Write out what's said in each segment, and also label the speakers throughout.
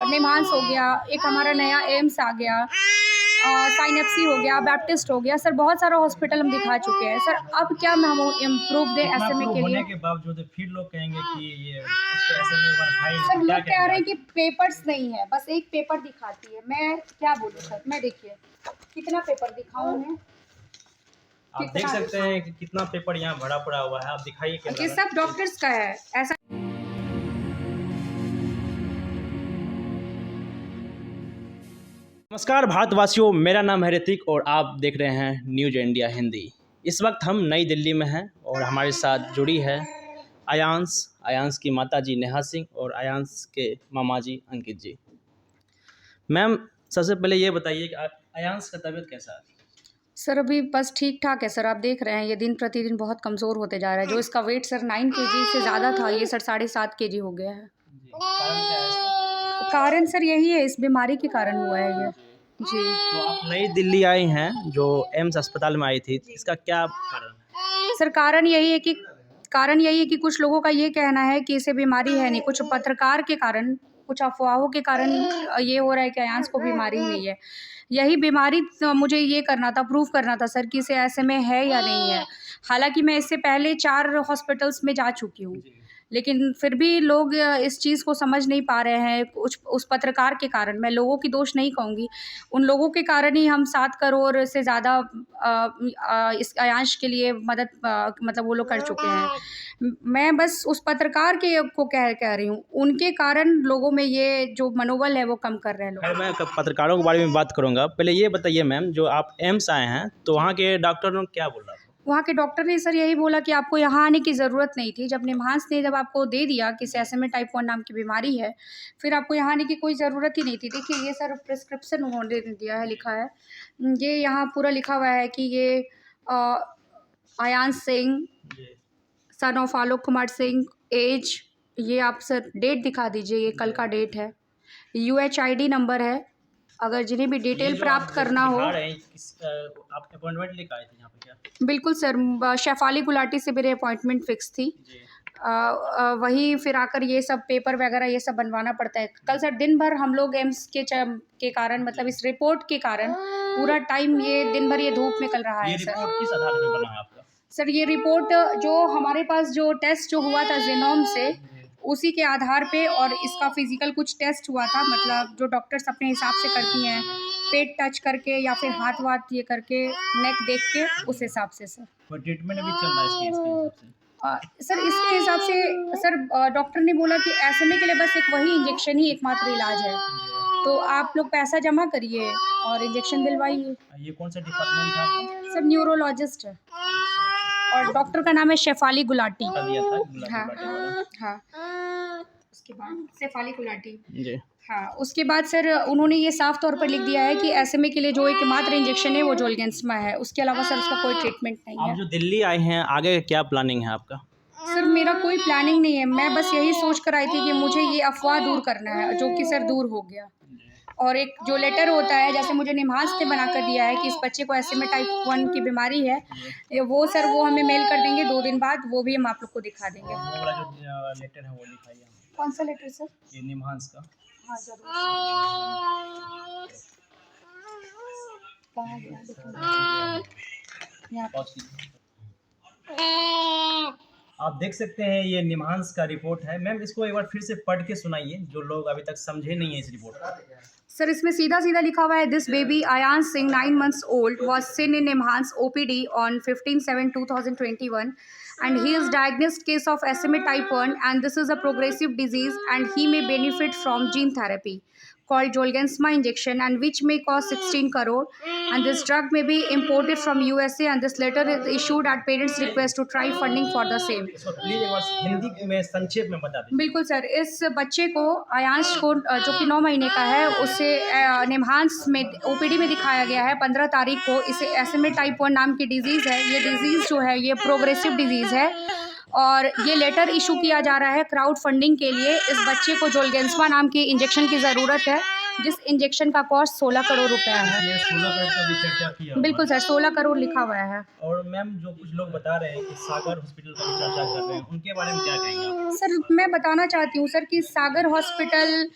Speaker 1: निम्हांस हो गया, एक हमारा नया एम्स आ गया, साइनेप्सी हो गया, बैप्टिस्ट हो गया। सर बहुत सारा हॉस्पिटल हम दिखा चुके हैं। सर अब क्या हम इम्प्रूव दें
Speaker 2: इतना
Speaker 1: SMA
Speaker 2: प्रूव
Speaker 1: के
Speaker 2: होने
Speaker 1: लिए?
Speaker 2: के बावजूद फिर लोग कहेंगे कि ये इसको SMA1 हाई
Speaker 1: सर
Speaker 2: क्या
Speaker 1: लोग कह
Speaker 2: कहेंगे
Speaker 1: रहे हैं
Speaker 2: आप?
Speaker 1: कि पेपर्स नहीं है, बस एक पेपर दिखाती है। मैं क्या बोलूँ सर, मैं देखिए कितना पेपर दिखाऊं मैं,
Speaker 2: आप देख
Speaker 1: कितना
Speaker 2: सकते हैं कि कितना पेपर यहाँ भरा पड़ा हुआ है। आप दिखाइए कैमरा
Speaker 1: ये
Speaker 2: में।
Speaker 1: सब डॉक्टर्स का है ऐसा।
Speaker 2: नमस्कार भारतवासियों, मेरा नाम है ऋतिक और आप देख रहे हैं न्यूज़ इंडिया हिंदी। इस वक्त हम नई दिल्ली में हैं और हमारे साथ जुड़ी है आयांश की माता जी नेहा सिंह और आयांश के मामा जी अंकित जी। मैम सबसे पहले ये बताइए कि आयांश का तबीयत कैसा है?
Speaker 1: सर अभी बस ठीक ठाक है सर। आप देख रहे हैं ये दिन प्रतिदिन बहुत कमज़ोर होते जा रहा है। जो इसका वेट सर 9 kg से ज़्यादा था, ये सर 7.5 kg हो गया है।
Speaker 2: जी, कारण क्या है इसका?
Speaker 1: कारण सर यही है, इस बीमारी के कारण हुआ है ये। जी
Speaker 2: तो आप नई दिल्ली आई हैं जो एम्स अस्पताल में आई थी, इसका क्या कारण है?
Speaker 1: सर कारण यही है कि कुछ लोगों का ये कहना है कि इसे बीमारी है नहीं, कुछ पत्रकार के कारण, कुछ अफवाहों के कारण ये हो रहा है कि आयांश को बीमारी ही नहीं है। यही बीमारी तो मुझे ये करना था, प्रूव करना था सर कि इसे SMA है या नहीं है। हालांकि मैं इससे पहले 4 हॉस्पिटल्स में जा चुकी हूँ, लेकिन फिर भी लोग इस चीज़ को समझ नहीं पा रहे हैं। कुछ उस पत्रकार के कारण, मैं लोगों की दोष नहीं कहूँगी, उन लोगों के कारण ही हम 7 करोड़ से ज़्यादा इस आयांश के लिए मदद मतलब वो लोग कर चुके हैं। मैं बस उस पत्रकार के को कह रही हूँ, उनके कारण लोगों में ये जो मनोबल है वो कम कर रहे हैं
Speaker 2: खैर
Speaker 1: लोग।
Speaker 2: मैं पत्रकारों के बारे में बात करूंगा। पहले ये बताइए मैम, जो आप एम्स आए हैं तो वहाँ के डॉक्टर ने क्या बोला?
Speaker 1: वहाँ के डॉक्टर ने सर यही बोला कि आपको यहाँ आने की ज़रूरत नहीं थी। जब निम्हांस ने जब आपको दे दिया कि SMA टाइप 1 नाम की बीमारी है, फिर आपको यहाँ आने की कोई ज़रूरत ही नहीं थी। देखिए ये सर प्रिस्क्रिप्शन उन्होंने दिया है, लिखा है, ये यहाँ पूरा लिखा हुआ है कि ये Aayansh Singh son of Alok Kumar Singh, as, ये आप सर डेट दिखा दीजिए, ये कल का डेट है, UHID नंबर है, अगर जिन्हें भी डिटेल प्राप्त करना हो।
Speaker 2: आप अपॉइंटमेंट लेकर आए थे यहाँ पे क्या?
Speaker 1: बिल्कुल सर, शेफाली गुलाटी से मेरी अपॉइंटमेंट फिक्स थी। वही फिर आकर ये सब पेपर वगैरह ये सब बनवाना पड़ता है। कल सर दिन भर हम लोग एम्स के कारण, मतलब इस रिपोर्ट के कारण पूरा टाइम ये दिन भर ये धूप में निकल रहा है।
Speaker 2: ये
Speaker 1: सर
Speaker 2: रिपोर्ट किस आधार पे बना है आपका?
Speaker 1: सर ये रिपोर्ट जो हमारे पास जो टेस्ट जो हुआ था जेनोम से, उसी के आधार पे, और इसका फिजिकल कुछ टेस्ट हुआ था, मतलब जो डॉक्टर्स अपने हिसाब से करती हैं, पेट टच करके या फिर हाथ वाथ ये करके, नेक देख के, उस हिसाब से सर।
Speaker 2: और ट्रीटमेंट अभी चल रहा है इसके हिसाब से?
Speaker 1: सर इसके हिसाब से सर डॉक्टर ने बोला कि SMA के लिए बस एक वही इंजेक्शन ही एकमात्र इलाज है, तो आप लोग पैसा जमा करिए और इंजेक्शन दिलवाइए।
Speaker 2: ये कौन सा डिपार्टमेंट था आपका?
Speaker 1: सर न्यूरोलॉजिस्ट है और डॉक्टर का नाम है शेफाली गुलाटी।
Speaker 2: दिया था गुलाटी
Speaker 1: हाँ
Speaker 2: बाटी वाला।
Speaker 1: हाँ, उसके बाद शेफाली गुलाटी।
Speaker 2: जी।
Speaker 1: हाँ, उसके बाद सर उन्होंने ये साफ तौर पर लिख दिया है कि SMA के लिए जो एकमात्र इंजेक्शन है वो जोलगेंसमा है, उसके अलावा सर उसका कोई ट्रीटमेंट नहीं
Speaker 2: आप
Speaker 1: है।
Speaker 2: जो दिल्ली आए हैं, आगे क्या प्लानिंग है आपका?
Speaker 1: सर मेरा कोई प्लानिंग नहीं है, मैं बस यही सोच कर आई थी कि मुझे ये अफवाह दूर करना है, जो कि सर दूर हो गया। और एक जो लेटर होता है, जैसे मुझे निम्हांस ने बना कर दिया है कि इस बच्चे को SMA टाइप 1 की बीमारी है, वो सर वो हमें मेल कर देंगे 2 दिन बाद, वो भी हम आप लोग को दिखा देंगे।
Speaker 2: वो वाला जो लेटर है वो लिखाइए हमें।
Speaker 1: कौन सा लेटर सर?
Speaker 2: ये निम्हांस का।
Speaker 1: हाँ ज़रूर। कहाँ गया? यहाँ
Speaker 2: आप देख सकते हैं ये निम्हांस का रिपोर्ट है। मैम इसको एक बार फिर से पढ़ के सुनाइए, जो लोग अभी तक समझे नहीं है इस रिपोर्ट को।
Speaker 1: सर इसमें सीधा सीधा लिखा हुआ है, this baby Aayansh Singh 9 months old was seen in Nimhans OPD on 15/7/2021 and he is diagnosed case of SMA type 1 and this is a progressive disease and he may benefit from gene therapy called Zolgensma injection and which may cost 16 crore and this drug may be imported from USA and this letter is issued at parents request to try funding for the same।
Speaker 2: इसको please एक बार हिंदी में संक्षेप में बता दीजिए।
Speaker 1: बिल्कुल sir, इस बच्चे को आयांश को जो कि 9 महीने का है, उसे निम्हांस में OPD में दिखाया गया है 15 तारीख को। इसे SMA टाइप 1 नाम की डिजीज़ है। ये डिजीज़ जो है ये प्रोग्रेसिव डिजीज़ है और ये लेटर इशू किया जा रहा है क्राउड फंडिंग के लिए। इस बच्चे को जोलगेंसमा नाम की इंजेक्शन की ज़रूरत है जिस इंजेक्शन का कॉस्ट 16 करोड़ रुपया है।
Speaker 2: ये 16 करोड़ का भी चर्चा किया हुआ
Speaker 1: बिल्कुल सर, 16 करोड़ लिखा हुआ है।
Speaker 2: और मैम जो कुछ लोग बता रहे हैं कि सागर हॉस्पिटल का भी चर्चा कर रहे हैं, उनके बारे में क्या कहेंगे आप?
Speaker 1: सर मैं बताना चाहती हूँ सर कि सागर हॉस्पिटल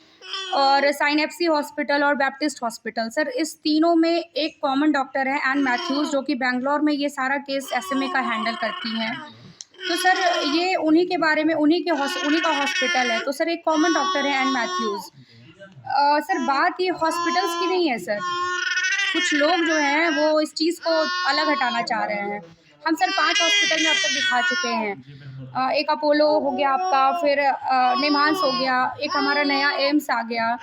Speaker 1: और साइनेप्सी हॉस्पिटल और बैप्टिस्ट हॉस्पिटल, सर इस तीनों में एक कॉमन डॉक्टर है एन मैथ्यूज़, जो कि बैंगलोर में ये सारा केस SMA का हैंडल करती हैं। तो सर ये उन्हीं के बारे में, उन्हीं का हॉस्पिटल है। तो सर एक कॉमन डॉक्टर है एन मैथ्यूज़। सर बात ये हॉस्पिटल्स की नहीं है सर, कुछ लोग जो हैं वो इस चीज़ को अलग हटाना चाह रहे हैं। हम सर 5 हॉस्पिटल में अब तक दिखा चुके हैं। एक अपोलो हो गया आपका, फिर निम्हांस हो गया, एक हमारा नया एम्स आ गया,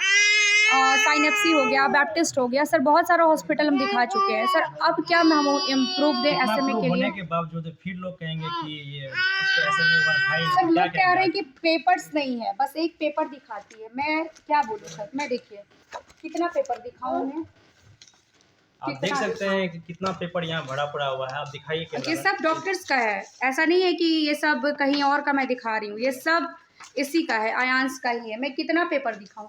Speaker 1: साइनेप्सी हो गया, बैप्टिस्ट हो गया। सर बहुत सारा हॉस्पिटल हम दिखा चुके हैं। सर अब क्या हम इम्प्रूव दें
Speaker 2: इतना
Speaker 1: SMA
Speaker 2: proof
Speaker 1: के
Speaker 2: होने
Speaker 1: लिए?
Speaker 2: के बावजूद फिर लोग कहेंगे कि ये उसको SMA 1 हाई,
Speaker 1: सर
Speaker 2: क्या
Speaker 1: लोग कह रहे
Speaker 2: कहेंगे
Speaker 1: हैं कि पेपर्स नहीं है, बस एक पेपर दिखाती है। मैं क्या बोलूँ सर, मैं देखिए कितना पेपर दिखाऊँ उन्हें।
Speaker 2: आप देख सकते हैं कि कितना पेपर यहाँ भरा पड़ा हुआ है, आप दिखाइए
Speaker 1: ये
Speaker 2: कैमरा में।
Speaker 1: सब डॉक्टर्स का है, ऐसा नहीं है कि ये सब कहीं और का मैं दिखा रही हूँ, ये सब इसी का है, आयांस का ही है। मैं कितना पेपर दिखाऊं?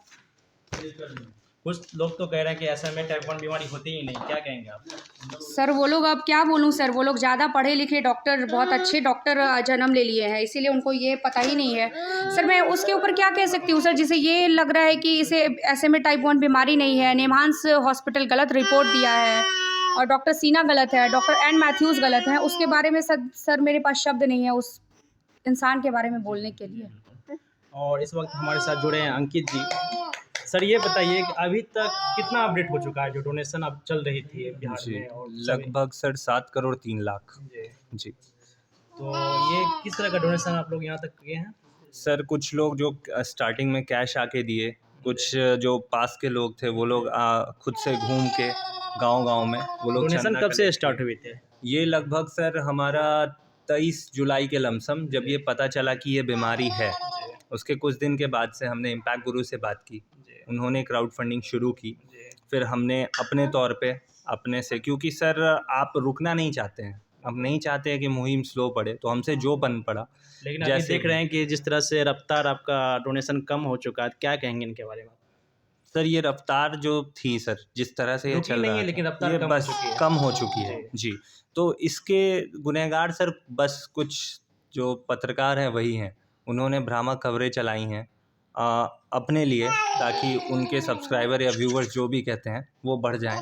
Speaker 2: कुछ लोग तो कह रहे हैं कि SMA टाइप 1 बीमारी होती ही नहीं, क्या कहेंगे आप?
Speaker 1: सर वो लोग, अब क्या बोलूं सर, वो लोग ज़्यादा पढ़े लिखे डॉक्टर, बहुत अच्छे डॉक्टर जन्म ले लिए हैं, इसीलिए उनको ये पता ही नहीं है। सर मैं उसके ऊपर क्या कह सकती हूँ सर, जिसे ये लग रहा है कि इसे SMA टाइप 1 बीमारी नहीं है। निम्हांस हॉस्पिटल गलत रिपोर्ट दिया है और डॉक्टर सीना गलत है, डॉक्टर एन मैथ्यूज़ गलत है। उसके बारे में सर मेरे पास शब्द नहीं है उस इंसान के बारे में बोलने के लिए।
Speaker 2: और इस वक्त हमारे साथ जुड़े हैं अंकित जी। सर ये बताइए कि अभी तक कितना अपडेट हो चुका है जो डोनेशन अब चल रही थी बिहार
Speaker 3: जी,
Speaker 2: में? और
Speaker 3: लगभग सर 7 करोड़ 3 लाख।
Speaker 2: जी,
Speaker 3: जी
Speaker 2: तो ये किस तरह का डोनेशन आप लोग यहाँ तक किए हैं?
Speaker 3: सर, कुछ लोग जो स्टार्टिंग में कैश आके दिए, कुछ जो पास के लोग थे वो लोग खुद से घूम के गांव-गांव में वो लोग
Speaker 2: डोनेशन
Speaker 3: चंदा
Speaker 2: कब से
Speaker 3: कलेक्ट
Speaker 2: स्टार्ट
Speaker 3: किए।
Speaker 2: हुए थे?
Speaker 3: ये लगभग सर हमारा 23 जुलाई के लमसम, जब ये पता चला कि ये बीमारी है, उसके कुछ दिन के बाद से हमने इम्पैक्ट गुरु से बात की।
Speaker 2: जी,
Speaker 3: उन्होंने क्राउड फंडिंग शुरू की।
Speaker 2: जी,
Speaker 3: फिर हमने अपने तौर पे अपने से, क्योंकि सर आप रुकना नहीं चाहते हैं, हम नहीं चाहते हैं कि मुहिम स्लो पड़े, तो हमसे जो बन पड़ा।
Speaker 2: लेकिन अभी
Speaker 3: जैसे
Speaker 2: देख रहे हैं कि जिस तरह से रफ्तार आपका डोनेशन कम हो चुका है, क्या कहेंगे इनके बारे में?
Speaker 3: सर ये रफ्तार जो थी सर, जिस तरह से ये
Speaker 2: रुकी
Speaker 3: चल
Speaker 2: नहीं
Speaker 3: रहा
Speaker 2: है,
Speaker 3: था,
Speaker 2: लेकिन रफ्तार
Speaker 3: ये
Speaker 2: कम हो
Speaker 3: बस
Speaker 2: चुकी है।
Speaker 3: कम हो चुकी है जी। तो इसके गुनहगार सर बस कुछ जो पत्रकार हैं वही हैं। उन्होंने भ्रामक खबरें चलाई हैं अपने लिए, ताकि उनके सब्सक्राइबर या व्यूवर्स जो भी कहते हैं वो बढ़ जाएं,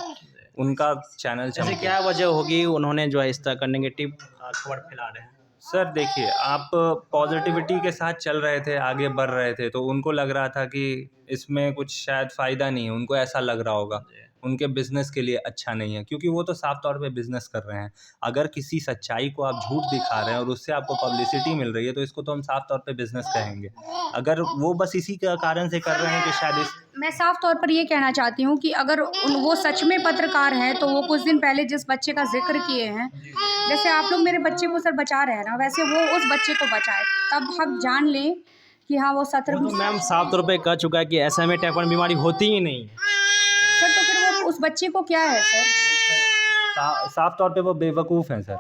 Speaker 3: उनका चैनल
Speaker 2: ऐसे
Speaker 3: चमके।
Speaker 2: क्या वजह होगी उन्होंने जो है इस तरह का नेगेटिव खबर फैला रहे हैं?
Speaker 3: सर देखिए, आप पॉजिटिविटी के साथ चल रहे थे, आगे बढ़ रहे थे, तो उनको लग रहा था कि इसमें कुछ शायद फ़ायदा नहीं है, उनको ऐसा लग रहा होगा, उनके बिज़नेस के लिए अच्छा नहीं है, क्योंकि वो तो साफ तौर पे बिज़नेस कर रहे हैं। अगर किसी सच्चाई को आप झूठ दिखा रहे हैं और उससे आपको पब्लिसिटी मिल रही है, तो इसको तो हम साफ तौर पे बिज़नेस कहेंगे। अगर वो बस इसी का कारण से कर रहे हैं कि शायद इस
Speaker 1: मैं साफ तौर पर ये कहना चाहती हूँ कि अगर वो सच में पत्रकार हैं, तो वो कुछ दिन पहले जिस बच्चे का जिक्र किए हैं, जैसे आप लोग मेरे बच्चे को सर बचा रहे हैं ना, वैसे वो उस बच्चे को बचाए, तब हम जान लें कि हाँ वो सत्र।
Speaker 2: वो तो मैम साफ तौर पे कह चुका है कि SMA टाइप 1 बीमारी होती ही नहीं है।
Speaker 1: सर तो फिर वो उस बच्चे को क्या है सर?
Speaker 3: साफ तौर पे वो बेवकूफ़ हैं सर,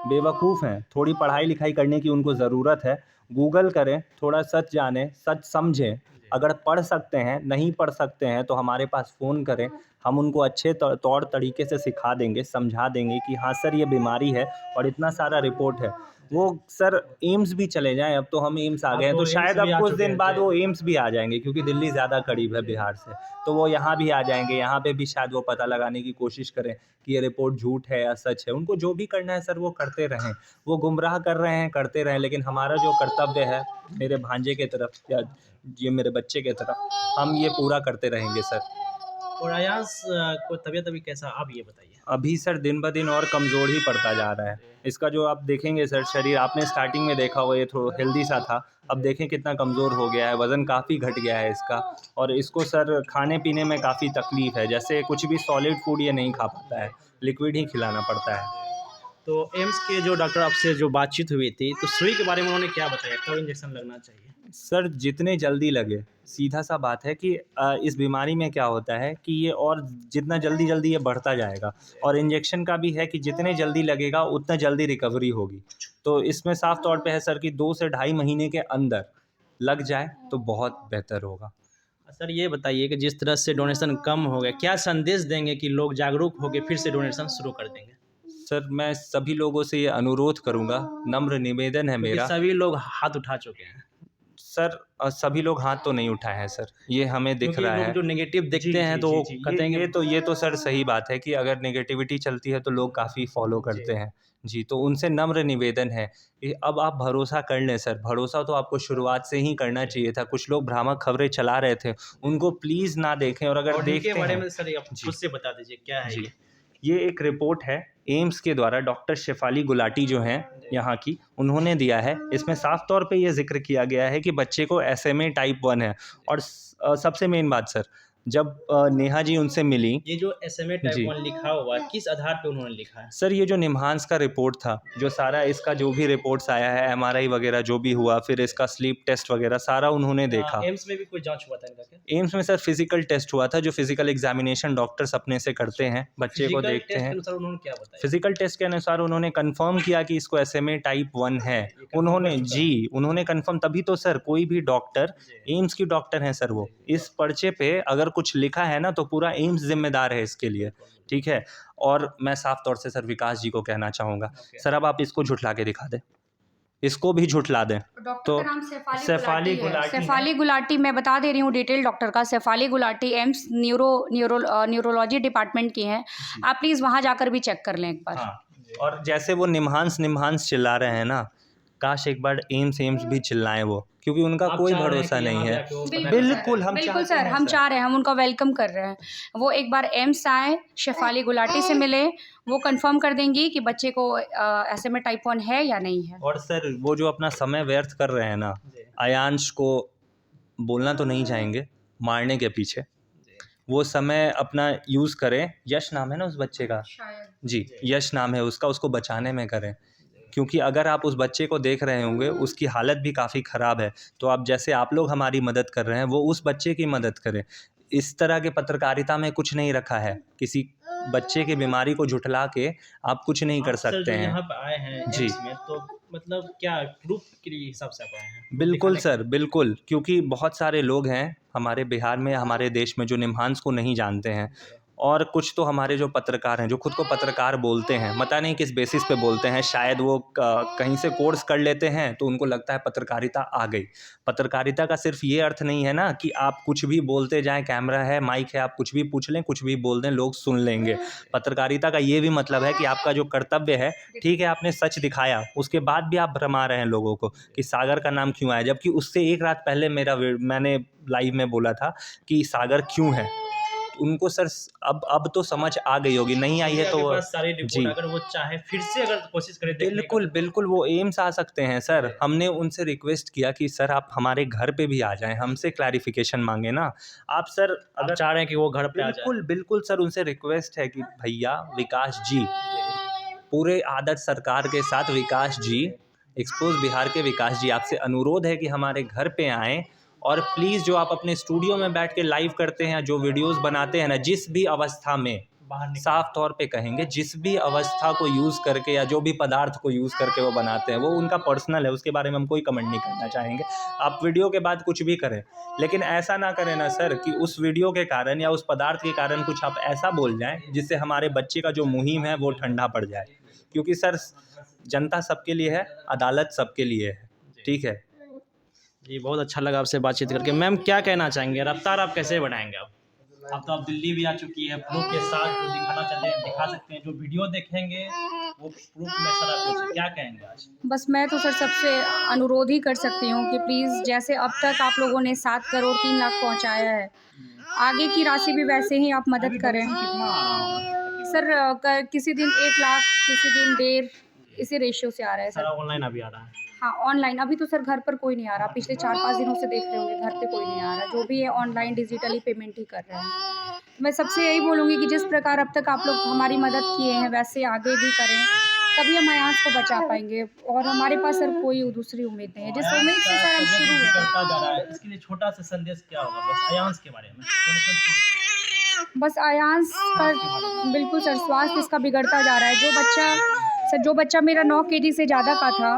Speaker 3: बेवकूफ़ हैं। थोड़ी पढ़ाई लिखाई करने की उनको ज़रूरत है। गूगल करें, थोड़ा सच जानें, सच समझें। अगर पढ़ सकते हैं, नहीं पढ़ सकते हैं तो हमारे पास फ़ोन करें, हम उनको अच्छे तौर तरीके से सिखा देंगे, समझा देंगे कि हाँ सर ये बीमारी है और इतना सारा रिपोर्ट है। वो सर एम्स भी चले जाएँ, अब तो हम एम्स आ गए हैं,
Speaker 2: अब
Speaker 3: तो
Speaker 2: तो
Speaker 3: शायद
Speaker 2: एम्स भी
Speaker 3: अब
Speaker 2: आ
Speaker 3: कुछ
Speaker 2: चुके
Speaker 3: दिन
Speaker 2: हैं,
Speaker 3: बाद
Speaker 2: जी।
Speaker 3: वो एम्स भी आ जाएंगे, क्योंकि दिल्ली ज़्यादा करीब है बिहार से, तो वो यहाँ भी आ जाएंगे। यहाँ पे भी शायद वो पता लगाने की कोशिश करें कि ये रिपोर्ट झूठ है या सच है। उनको जो भी करना है सर वो करते रहें, वो गुमराह कर रहे हैं, करते रहें, लेकिन हमारा जो कर्तव्य है मेरे भांजे के तरफ या ये मेरे बच्चे के तरफ, हम ये पूरा करते रहेंगे सर।
Speaker 2: और अयाज को तबीयत अभी कैसा, आप ये बताइए?
Speaker 3: अभी सर दिन ब दिन और कमज़ोर ही पड़ता जा रहा है। इसका जो आप देखेंगे सर शरीर, आपने स्टार्टिंग में देखा होगा ये थोड़ा हेल्दी सा था, अब देखें कितना कमज़ोर हो गया है, वज़न काफ़ी घट गया है इसका। और इसको सर खाने पीने में काफ़ी तकलीफ़ है, जैसे कुछ भी सॉलिड फूड ये नहीं खा पाता है, लिक्विड ही खिलाना पड़ता है।
Speaker 2: तो एम्स के जो डॉक्टर आपसे जो बातचीत हुई थी, तो सुई के बारे में उन्होंने क्या बताया, कब इंजेक्शन लगना चाहिए?
Speaker 3: सर जितने जल्दी लगे, सीधा सा बात है कि इस बीमारी में क्या होता है कि ये और जितना जल्दी जल्दी ये बढ़ता जाएगा, और इंजेक्शन का भी है कि जितने जल्दी लगेगा उतना जल्दी रिकवरी होगी। तो इसमें साफ तौर पे है सर कि 2 से ढाई महीने के अंदर लग जाए तो बहुत बेहतर होगा।
Speaker 2: सर ये बताइए कि जिस तरह से डोनेशन कम हो गया, क्या संदेश देंगे कि लोग जागरूक होकर फिर से डोनेशन शुरू कर देंगे?
Speaker 3: सर मैं सभी लोगों से ये अनुरोध करूँगा, नम्र निवेदन है
Speaker 2: क्योंकि
Speaker 3: मेरा।
Speaker 2: सभी लोग हाथ उठा चुके हैं।
Speaker 3: सर सभी लोग हाथ तो नहीं उठाए हैं सर, ये हमें दिख
Speaker 2: क्योंकि
Speaker 3: रहा
Speaker 2: लोग
Speaker 3: है।
Speaker 2: जो नेगेटिव
Speaker 3: जी,
Speaker 2: देखते हैं
Speaker 3: जी,
Speaker 2: तो
Speaker 3: जी,
Speaker 2: वो
Speaker 3: जी।
Speaker 2: कहते हैं कि
Speaker 3: ये तो सर सही बात है कि अगर नेगेटिविटी चलती है तो लोग काफ़ी फॉलो करते हैं। जी, तो उनसे नम्र निवेदन है कि अब आप भरोसा कर लें सर, भरोसा तो आपको शुरुआत से ही करना चाहिए था। कुछ लोग भ्रामक खबरें चला रहे थे, उनको प्लीज़ ना देखें, और अगर
Speaker 2: और इनके
Speaker 3: देखते
Speaker 2: बारे
Speaker 3: हैं
Speaker 2: में सर आप
Speaker 3: जी,
Speaker 2: खुद से बता दीजिए क्या है
Speaker 3: जी।
Speaker 2: ये?
Speaker 3: ये एक रिपोर्ट है एम्स के द्वारा, डॉक्टर शेफाली गुलाटी जो हैं यहाँ की, उन्होंने दिया है। इसमें साफ तौर पे ये ज़िक्र किया गया है कि बच्चे को एसएमए टाइप 1 है। और सबसे मेन बात सर, जब नेहा जी उनसे मिली।
Speaker 2: ये जो SMA टाइप
Speaker 3: जी
Speaker 2: 1 लिखा हुआ है, किस आधार पे उन्होंने लिखा है?
Speaker 3: सर, ये जो निम्हांस का रिपोर्ट था, जो सारा इसका जो भी रिपोर्ट्स आया है, एमआरआई वगैरह जो भी हुआ, फिर इसका स्लीप टेस्ट वगैरह सारा उन्होंने देखा।
Speaker 2: एम्स में भी कोई जाँच हुआ था इनका क्या?
Speaker 3: एम्स में सर फिजिकल टेस्ट हुआ था, जो फिजिकल एग्जामिनेशन डॉक्टर्स अपने से करते हैं, बच्चे को
Speaker 2: फिजिकल
Speaker 3: देखते
Speaker 2: टेस्ट के
Speaker 3: हैं।
Speaker 2: अनुसार उन्होंने क्या बताया?
Speaker 3: फिजिकल टेस्ट के अनुसार उन्होंने कंफर्म किया कि इसको एसएमए टाइप 1 है।
Speaker 2: confirm
Speaker 3: उन्होंने
Speaker 2: कर चुका
Speaker 3: जी, उन्होंने कंफर्म, तभी तो सर कोई भी डॉक्टर,
Speaker 2: जी।
Speaker 3: एम्स की डॉक्टर हैं सर वो। इस पर्चे पे अगर कुछ लिखा है ना तो पूरा एम्स ज़िम्मेदार है इसके लिए, ठीक है? और मैं साफ तौर से सर विकास जी को कहना चाहूँगा,
Speaker 2: ओके।
Speaker 3: सर अब आप इसको झुठला के दिखा दें, इसको भी झुठला दें।
Speaker 1: डॉक्टर
Speaker 3: तो
Speaker 1: का नाम
Speaker 3: शेफाली
Speaker 1: शेफाली
Speaker 3: गुलाटी है।
Speaker 1: शेफाली गुलाटी, मैं बता दे रही हूँ डिटेल डॉक्टर का। शेफाली गुलाटी एम्स न्यूरोलॉजी डिपार्टमेंट की हैं। आप प्लीज़ वहाँ जाकर भी चेक कर लें एक बार।
Speaker 3: हाँ, और जैसे वो निम्हांस चिल्ला रहे हैं ना, काश एक बार एम्स भी चिल्लाएं वो, क्योंकि उनका
Speaker 2: आप
Speaker 3: कोई
Speaker 2: चाह रहे हैं
Speaker 3: भरोसा
Speaker 2: कि
Speaker 3: नहीं
Speaker 2: यहाँ
Speaker 3: है।
Speaker 2: पे आके वो पता
Speaker 1: बिल्कुल
Speaker 2: कर
Speaker 3: बिल्कुल,
Speaker 1: सर,
Speaker 3: हम
Speaker 1: बिल्कुल
Speaker 3: चाहते
Speaker 1: सर,
Speaker 3: हैं
Speaker 1: हम
Speaker 3: सर।
Speaker 1: चाह रहे हैं, हम उनका वेलकम कर रहे हैं। वो एक बार एम्स आए, शेफाली गुलाटी से मिले, वो कंफर्म कर देंगी कि बच्चे को एसएमए टाइप 1 है या नहीं है।
Speaker 3: और सर वो जो अपना समय व्यर्थ कर रहे हैं ना,
Speaker 2: जी।
Speaker 3: अयांश को बोलना तो नहीं चाहेंगे, मारने के पीछे, वो समय अपना यूज़ करें। यश नाम है ना उस बच्चे का?
Speaker 1: शायद।
Speaker 3: जी, यश नाम है उसका, उसको बचाने में करें। क्योंकि अगर आप उस बच्चे को देख रहे होंगे, उसकी हालत भी काफ़ी ख़राब है, तो आप जैसे आप लोग हमारी मदद कर रहे हैं, वो उस बच्चे की मदद करें। इस तरह के पत्रकारिता में कुछ नहीं रखा है, किसी बच्चे की बीमारी को झुठला के आप कुछ नहीं कर
Speaker 2: आप सर
Speaker 3: सकते
Speaker 2: जो
Speaker 3: हैं।
Speaker 2: यहाँ पे आए हैं
Speaker 3: जी।
Speaker 2: एम्स में, तो मतलब क्या प्रूफ के लिए हिसाब से आप आए हैं?
Speaker 3: बिल्कुल
Speaker 2: दिखाने
Speaker 3: सर, बिल्कुल, क्योंकि बहुत सारे लोग हैं हमारे बिहार में, हमारे देश में, जो निम्हांस को नहीं जानते हैं। और कुछ तो हमारे जो पत्रकार हैं, जो खुद को पत्रकार बोलते हैं, पता नहीं किस बेसिस पे बोलते हैं, शायद वो कहीं से कोर्स कर लेते हैं तो उनको लगता है पत्रकारिता आ गई। पत्रकारिता का सिर्फ ये अर्थ नहीं है ना कि आप कुछ भी बोलते जाएं, कैमरा है, माइक है, आप कुछ भी पूछ लें, कुछ भी बोल दें, लोग सुन लेंगे। पत्रकारिता का ये भी मतलब है कि आपका जो कर्तव्य है, ठीक है, आपने सच दिखाया, उसके बाद भी आप भरमा रहे हैं लोगों को कि सागर का नाम क्यों आया, जबकि उससे एक रात पहले मैंने लाइव में बोला था कि सागर क्यों है। उनको सर अब तो समझ आ गई होगी, नहीं आई है तो
Speaker 2: आपके पास सारी रिपोर्ट,
Speaker 3: जी,
Speaker 2: अगर वो चाहे फिर से अगर कोशिश करें देखने का,
Speaker 3: बिल्कुल, बिल्कुल वो एम्स आ सकते हैं सर। हमने उनसे रिक्वेस्ट किया कि सर आप हमारे घर पे भी आ जाएँ, हमसे क्लैरिफ़िकेशन माँगे ना। आप सर
Speaker 2: आप
Speaker 3: अगर
Speaker 2: चाह रहे हैं कि वो घर पे आ जाए।
Speaker 3: बिल्कुल, बिल्कुल सर, उनसे रिक्वेस्ट है कि भैया विकास जी, पूरे आदर सरकार के साथ विकास जी, एक्सपोज़ बिहार के विकास जी, आपसे अनुरोध है कि हमारे घर पे आएँ, और प्लीज़ जो आप अपने स्टूडियो में बैठ के लाइव करते हैं, जो वीडियोज़ बनाते हैं ना, जिस भी अवस्था में,
Speaker 2: बाहर निकल
Speaker 3: साफ तौर पे कहेंगे, जिस भी अवस्था को यूज़ करके या जो भी पदार्थ को यूज़ करके वो बनाते हैं, वो उनका पर्सनल है, उसके बारे में हम कोई कमेंट नहीं करना चाहेंगे। आप वीडियो के बाद कुछ भी करें, लेकिन ऐसा ना करें ना सर कि उस वीडियो के कारण या उस पदार्थ के कारण कुछ आप ऐसा बोल जाएँ जिससे हमारे बच्चे का जो मुहिम है वो ठंडा पड़ जाए। क्योंकि सर जनता सबके लिए है, अदालत सबके लिए है, ठीक है?
Speaker 2: जी, बहुत अच्छा लगा आपसे बातचीत करके। मैम क्या कहना चाहेंगे, रफ्तार आप कैसे बढ़ाएंगे अब? अब तो आप दिल्ली भी आ चुकी है, प्रूफ के साथ जो दिखाना चाहते हैं दिखा सकते हैं, जो वीडियो देखेंगे वो प्रूफ में सारा कुछ। क्या कहेंगे आज?
Speaker 1: बस मैं तो सर सबसे अनुरोध ही कर सकती हूँ कि प्लीज़, जैसे अब तक आप लोगों ने 7 करोड़ 3 लाख पहुँचाया है, आगे की राशि भी वैसे ही आप मदद करें।
Speaker 2: कितना आ रहा होगा?
Speaker 1: सर किसी दिन 1 लाख, किसी दिन 1.5, इसी रेशियो से आ रहा है
Speaker 2: सारा
Speaker 1: सर।
Speaker 2: ऑनलाइन अभी आ रहा है।
Speaker 1: हाँ, ऑनलाइन अभी तो सर घर पर कोई नहीं आ रहा, पिछले 4-5 दिनों से देख रहे होंगे, घर पे कोई नहीं आ रहा, जो भी है ऑनलाइन डिजिटली पेमेंट ही कर रहे हैं। मैं सबसे यही बोलूँगी कि जिस प्रकार अब तक आप लोग हमारी मदद किए हैं, वैसे आगे भी करें, तभी हम अयांश को बचा पाएंगे, और हमारे पास सर कोई दूसरी उम्मीद नहीं है, जिस उम्मीद से सर हम शुरू हुए थे।
Speaker 2: करता जा रहा है, इसके लिए छोटा सा संदेश क्या होगा बस अयांश के बारे में?
Speaker 1: बस अयांश का बिल्कुल सर, स्वास्थ्य इसका बिगड़ता जा रहा है। जो बच्चा मेरा 9 केजी से ज़्यादा का था,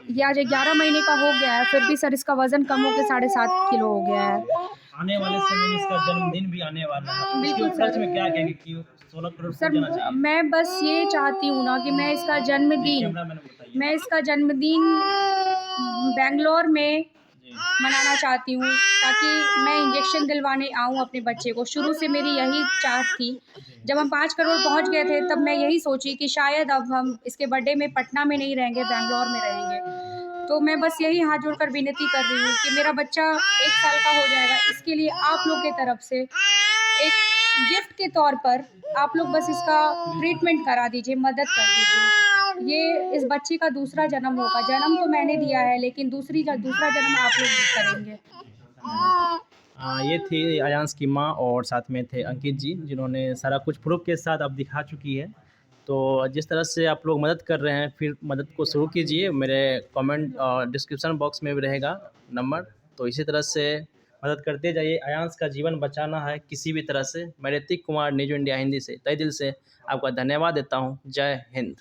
Speaker 1: ये आज 11 महीने का हो गया है, फिर भी सर इसका वज़न कम होकर 7.5 किलो हो गया है।
Speaker 2: आने वाले समय में इसका जन्मदिन भी आने वाला है, इसके
Speaker 1: बिल्कुल
Speaker 2: उपलक्ष्य
Speaker 1: सर।
Speaker 2: में क्या कहेंगे कि 16 करोड़
Speaker 1: सर
Speaker 2: फूट जाना चाहिए?
Speaker 1: मैं बस ये चाहती हूँ ना कि मैं इसका जन्मदिन
Speaker 2: कैमरा मैन को बताइए।
Speaker 1: मैं इसका जन्मदिन बेंगलोर में
Speaker 2: जी,
Speaker 1: मनाना चाहती हूँ, ताकि मैं इंजेक्शन दिलवाने आऊँ अपने बच्चे को। शुरू से मेरी यही चाहत थी। जब हम 5 करोड़ पहुँच गए थे, तब मैं यही सोची कि शायद अब हम इसके बर्थडे में पटना में नहीं रहेंगे, बैंगलोर में रहेंगे। तो मैं बस यही हाथ जोड़कर विनती कर रही हूँ कि मेरा बच्चा 1 साल का हो जाएगा, इसके लिए आप लोग की तरफ से एक गिफ्ट के तौर पर आप लोग बस इसका ट्रीटमेंट करा दीजिए, मदद कर दीजिए। ये इस बच्चे का दूसरा जन्म होगा। जन्म तो मैंने दिया है, लेकिन दूसरा जन्म आप लोग करेंगे।
Speaker 2: ये थी अयांश की माँ और साथ में थे अंकित जी, जिन्होंने सारा कुछ प्रूफ के साथ अब दिखा चुकी है। तो जिस तरह से आप लोग मदद कर रहे हैं, फिर मदद को शुरू कीजिए। मेरे कमेंट डिस्क्रिप्शन बॉक्स में भी रहेगा नंबर, तो इसी तरह से मदद करते जाइए। अयांश का जीवन बचाना है किसी भी तरह से। मैं ऋतिक कुमार, न्यूज़ इंडिया हिंदी से तहे दिल से आपका धन्यवाद देता हूँ। जय हिंद।